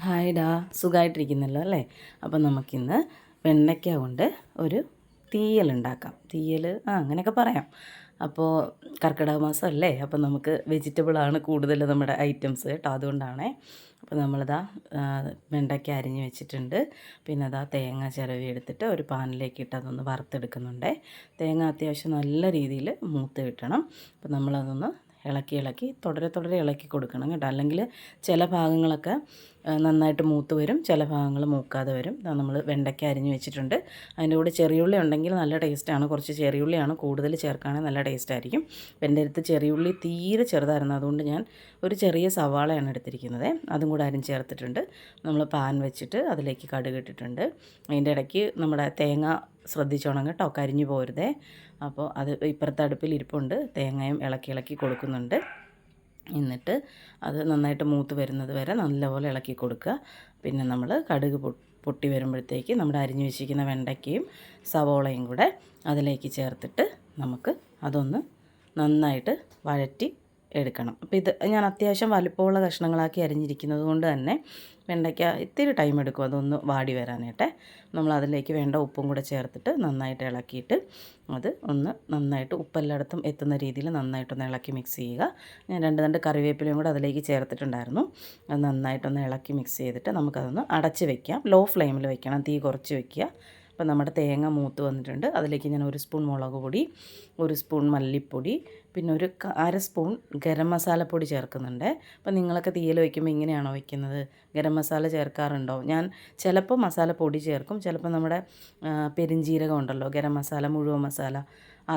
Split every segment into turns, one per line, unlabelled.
Hi ഡാ, സുഖമായിട്ടിരിക്കുന്നല്ലോ അല്ലേ? അപ്പം നമുക്കിന്ന് വെണ്ടയ്ക്ക കൊണ്ട് ഒരു തീയലുണ്ടാക്കാം. അങ്ങനെയൊക്കെ പറയാം. അപ്പോൾ കർക്കിടക മാസം അല്ലേ, അപ്പോൾ നമുക്ക് വെജിറ്റബിളാണ് കൂടുതൽ നമ്മുടെ ഐറ്റംസ് കേട്ടോ, അതുകൊണ്ടാണേ. അപ്പോൾ നമ്മളിതാ വെണ്ടയ്ക്ക അരിഞ്ഞ് വെച്ചിട്ടുണ്ട്. പിന്നെ അതാ തേങ്ങ ചിരവി എടുത്തിട്ട് ഒരു പാനിലേക്ക് ഇട്ട് അതൊന്ന് വറുത്തെടുക്കുന്നുണ്ട്. തേങ്ങ അത്യാവശ്യം നല്ല രീതിയിൽ മൂത്ത് കിട്ടണം. അപ്പോൾ നമ്മളതൊന്ന് ഇളക്കി തുടരെ ഇളക്കി കൊടുക്കണം കേട്ടോ. അല്ലെങ്കിൽ ചില ഭാഗങ്ങളൊക്കെ നന്നായിട്ട് മൂത്ത് വരും, ചില ഭാഗങ്ങൾ മൂക്കാതെ വരും. നമ്മൾ വെണ്ടയ്ക്ക അരിഞ്ഞ് വെച്ചിട്ടുണ്ട്. അതിൻ്റെ കൂടെ ചെറിയുള്ളി ഉണ്ടെങ്കിൽ നല്ല ടേസ്റ്റാണ്. കുറച്ച് ചെറിയുള്ളിയാണ് കൂടുതൽ ചേർക്കുകയാണെങ്കിൽ നല്ല ടേസ്റ്റായിരിക്കും. എൻ്റെ അടുത്ത് ചെറിയുള്ളി തീരെ ചെറുതായിരുന്നു, അതുകൊണ്ട് ഞാൻ ഒരു ചെറിയ സവാളയാണ് എടുത്തിരിക്കുന്നത്. അതും കൂടെ അരിഞ്ഞ് ചേർത്തിട്ടുണ്ട്. നമ്മൾ പാൻ വെച്ചിട്ട് അതിലേക്ക് കടുക് ഇട്ടിട്ടുണ്ട്. അതിൻ്റെ ഇടയ്ക്ക് നമ്മുടെ തേങ്ങ ശ്രദ്ധിച്ചോണം കേട്ടോ, കരിഞ്ഞു പോരുതേ. അപ്പോൾ അത് ഇപ്പുറത്തെ അടുപ്പിൽ ഇരിപ്പുണ്ട്. തേങ്ങയും ഇളക്കി കൊടുക്കുന്നുണ്ട്. എന്നിട്ട് അത് നന്നായിട്ട് മൂത്ത് വരുന്നത് വരെ നല്ലപോലെ ഇളക്കി കൊടുക്കുക. പിന്നെ നമ്മൾ കടുക് പൊട്ടി വരുമ്പോഴത്തേക്ക് നമ്മുടെ അരിഞ്ഞു വെച്ചിരിക്കുന്ന വെണ്ടയ്ക്കയും സവോളയും കൂടെ അതിലേക്ക് ചേർത്തിട്ട് നമുക്ക് അതൊന്ന് നന്നായിട്ട് വഴറ്റി എടുക്കണം. അപ്പോൾ ഇത് ഞാൻ അത്യാവശ്യം വലിപ്പമുള്ള കഷ്ണങ്ങളാക്കി അരിഞ്ഞിരിക്കുന്നത് കൊണ്ട് തന്നെ വെണ്ടയ്ക്ക ഇത്തിരി ടൈം എടുക്കും അതൊന്ന് വാടി വരാനായിട്ട്. നമ്മൾ അതിലേക്ക് വേണ്ട ഉപ്പും കൂടെ ചേർത്തിട്ട് നന്നായിട്ട് ഇളക്കിയിട്ട് അത് ഒന്ന് നന്നായിട്ട് ഉപ്പെല്ലായിടത്തും എത്തുന്ന രീതിയിൽ നന്നായിട്ടൊന്ന് ഇളക്കി മിക്സ് ചെയ്യുക. ഞാൻ രണ്ട് കറിവേപ്പിലയും കൂടെ അതിലേക്ക് ചേർത്തിട്ടുണ്ടായിരുന്നു. അത് നന്നായിട്ടൊന്ന് ഇളക്കി മിക്സ് ചെയ്തിട്ട് നമുക്കതൊന്ന് അടച്ച് വയ്ക്കാം. ലോ ഫ്ലെയിമിൽ വയ്ക്കണം, തീ കുറച്ച് വയ്ക്കുക. അപ്പോൾ നമ്മുടെ തേങ്ങ മൂത്ത് വന്നിട്ടുണ്ട്. അതിലേക്ക് ഞാൻ 1 സ്പൂൺ മുളക് പൊടി, 1 സ്പൂൺ മല്ലിപ്പൊടി, പിന്നെ ഒരു 1/2 സ്പൂൺ ഗരം മസാലപ്പൊടി ചേർക്കുന്നുണ്ട്. അപ്പോൾ നിങ്ങളൊക്കെ തീയൽ വയ്ക്കുമ്പോൾ ഇങ്ങനെയാണോ വയ്ക്കുന്നത്? ഗരം മസാല ചേർക്കാറുണ്ടോ? ഞാൻ ചിലപ്പോൾ മസാലപ്പൊടി ചേർക്കും, ചിലപ്പോൾ നമ്മുടെ പെരുംജീരകം ഉണ്ടല്ലോ, ഗരം മസാല, മുഴുവൻ മസാല,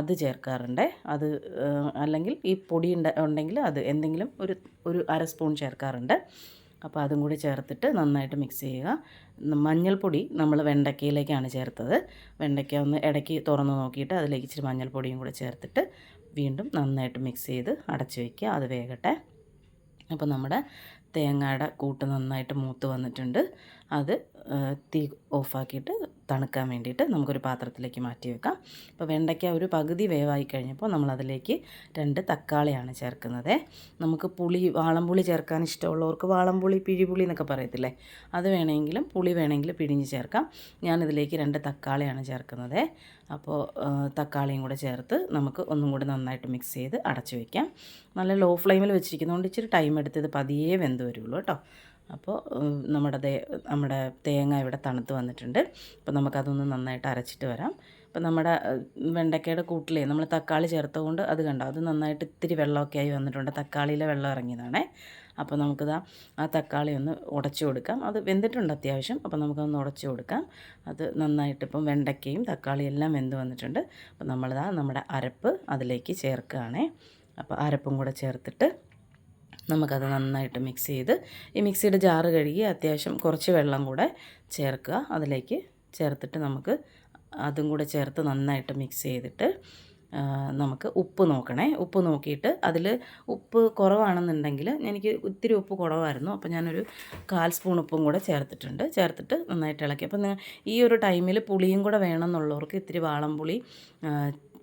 അത് ചേർക്കാറുണ്ട്. അത് അല്ലെങ്കിൽ ഈ പൊടി ഉണ്ടെങ്കിൽ അത് എന്തെങ്കിലും ഒരു 1/2 സ്പൂൺ ചേർക്കാറുണ്ട്. അപ്പോൾ അതും കൂടി ചേർത്തിട്ട് നന്നായിട്ട് മിക്സ് ചെയ്യുക. മഞ്ഞൾപ്പൊടി നമ്മൾ വെണ്ടയ്ക്കയിലേക്കാണ് ചേർത്തത്. വെണ്ടയ്ക്ക ഒന്ന് ഇടയ്ക്ക് തുറന്ന് നോക്കിയിട്ട് അതിലേക്ക് ഇച്ചിരി മഞ്ഞൾപ്പൊടിയും കൂടെ ചേർത്തിട്ട് വീണ്ടും നന്നായിട്ട് മിക്സ് ചെയ്ത് അടച്ച് വയ്ക്കുക. അത് വേകട്ടെ. അപ്പോൾ നമ്മുടെ തേങ്ങയുടെ കൂട്ട് നന്നായിട്ട് മൂത്ത് വന്നിട്ടുണ്ട്. അത് തീ ഓഫാക്കിയിട്ട് തണുക്കാൻ വേണ്ടിയിട്ട് നമുക്കൊരു പാത്രത്തിലേക്ക് മാറ്റി വെക്കാം. അപ്പോൾ വെണ്ടയ്ക്ക ഒരു പകുതി വേവായി കഴിഞ്ഞപ്പോൾ നമ്മളതിലേക്ക് 2 തക്കാളിയാണ് ചേർക്കുന്നത്. നമുക്ക് വാളംപുളി ചേർക്കാൻ ഇഷ്ടമുള്ളവർക്ക് വാളംപുളി, പിഴിപുളി എന്നൊക്കെ പറയത്തില്ലേ, അത് വേണമെങ്കിലും പുളി വേണമെങ്കിൽ പിഴിഞ്ഞ് ചേർക്കാം. ഞാനിതിലേക്ക് 2 തക്കാളിയാണ് ചേർക്കുന്നത്. അപ്പോൾ തക്കാളിയും കൂടെ ചേർത്ത് നമുക്ക് ഒന്നും കൂടി നന്നായിട്ട് മിക്സ് ചെയ്ത് അടച്ചു വയ്ക്കാം. നല്ല ലോ ഫ്ലെയിമിൽ വെച്ചിരിക്കുന്നതുകൊണ്ട് ഇച്ചിരി ടൈം എടുത്ത് ഇത് പതിയെ വെന്ത് വരുള്ളൂ കേട്ടോ. അപ്പോൾ നമ്മുടെ തേങ്ങ ഇവിടെ തണുത്ത് വന്നിട്ടുണ്ട്. അപ്പോൾ നമുക്കതൊന്ന് നന്നായിട്ട് അരച്ചിട്ട് വരാം. അപ്പോൾ നമ്മുടെ വെണ്ടയ്ക്കയുടെ കൂട്ടിലേ നമ്മൾ തക്കാളി ചേർത്തുകൊണ്ട് അത് കണ്ടോ, അത് നന്നായിട്ട് ഇത്തിരി വെള്ളമൊക്കെ ആയി വന്നിട്ടുണ്ട്. തക്കാളിയിലെ വെള്ളം ഇറങ്ങിയതാണേ. അപ്പോൾ നമുക്കിതാ ആ തക്കാളി ഒന്ന് ഉടച്ചു കൊടുക്കാം. അത് വെന്തിട്ടുണ്ട് അത്യാവശ്യം. അപ്പോൾ നമുക്കൊന്ന് ഉടച്ചു കൊടുക്കാം. അത് നന്നായിട്ട് ഇപ്പം വെണ്ടയ്ക്കയും തക്കാളിയും എല്ലാം വെന്ത് വന്നിട്ടുണ്ട്. അപ്പോൾ നമ്മളിതാ നമ്മുടെ അരപ്പ് അതിലേക്ക് ചേർക്കുകയാണേ. അപ്പോൾ അരപ്പും കൂടെ ചേർത്തിട്ട് നമുക്കത് നന്നായിട്ട് മിക്സ് ചെയ്ത് ഈ മിക്സിയുടെ ജാറ് കഴുകി അത്യാവശ്യം കുറച്ച് വെള്ളം കൂടെ ചേർക്കുക. അതിലേക്ക് ചേർത്തിട്ട് നമുക്ക് അതും കൂടെ ചേർത്ത് നന്നായിട്ട് മിക്സ് ചെയ്തിട്ട് നമുക്ക് ഉപ്പ് നോക്കണേ. ഉപ്പ് നോക്കിയിട്ട് അതിൽ ഉപ്പ് കുറവാണെന്നുണ്ടെങ്കിൽ, എനിക്ക് ഇത്തിരി ഉപ്പ് കുറവായിരുന്നു, അപ്പോൾ ഞാനൊരു 1/4 സ്പൂൺ ഉപ്പും കൂടെ ചേർത്തിട്ട് നന്നായിട്ട് ഇളക്കി. അപ്പോൾ ഈ ഒരു ടൈമിൽ പുളിയും കൂടെ വേണമെന്നുള്ളവർക്ക് ഇത്തിരി വാളംപുളി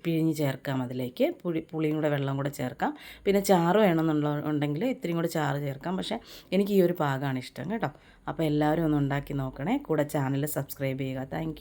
പിഴിഞ്ഞ് ചേർക്കാം. അതിലേക്ക് പുളിയും കൂടെ വെള്ളം കൂടെ ചേർക്കാം. പിന്നെ ചാറ് വേണമെന്നുണ്ടെങ്കിൽ ഇത്തിരിയും കൂടെ ചാറ് ചേർക്കാം. പക്ഷേ എനിക്ക് ഈ ഒരു പാകമാണ് ഇഷ്ടം കേട്ടോ. അപ്പോൾ എല്ലാവരും ഒന്ന് ഉണ്ടാക്കി നോക്കണേ. കൂടെ ചാനൽ സബ്സ്ക്രൈബ് ചെയ്യുക. Thank you.